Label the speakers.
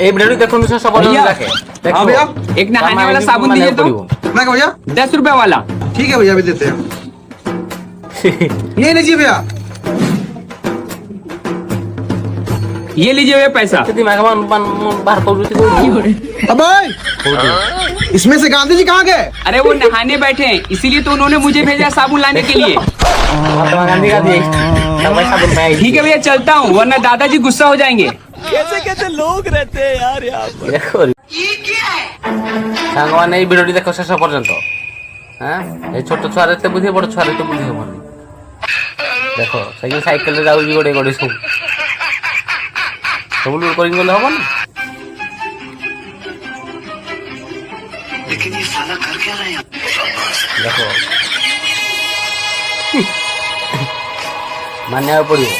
Speaker 1: এই ভিডিওটি দেখুন সব
Speaker 2: भैया
Speaker 1: রাখে
Speaker 3: हाँ भैया
Speaker 2: एक नहाने वाला साबुन दीजिए तो
Speaker 3: मैं क्या भैया
Speaker 2: 10 रुपए वाला।
Speaker 3: ठीक है भैया अभी देते हैं ये लीजिए भैया
Speaker 2: ये लीजिए भैया पैसा।
Speaker 1: যদি মাগমান বাহার করু তো
Speaker 3: अब इसमें से गांधी जी कहाँ गए?
Speaker 2: अरे वो नहाने बैठे हैं इसीलिए तो उन्होंने मुझे भेजा साबुन लाने के लिए।
Speaker 1: মহাত্মা গান্ধী का दिए तब मैं साबुन में
Speaker 2: ठीक है भैया चलता हूँ वरना दादाजी गुस्सा हो जाएंगे।
Speaker 4: कैसे कैसे लोग रहते हैं यार यहाँ पर।
Speaker 1: দেখো সাংবাদিক এই ভিডিওটি দেখো শেষ পর্যন্ত। হ্যাঁ এই ছোট ছুয়ারে বুঝে বড় ছুয়ারে তো বুঝে হবনি। দেখো সাইকেলে যাଉଛି গোটে গোটে ସବୁ ସବୁ লুট করি গলে হবনি।
Speaker 5: लेकिन ये साला कर क्या रहा है?
Speaker 1: দেখো মানিବାକୁ ପଡିବ।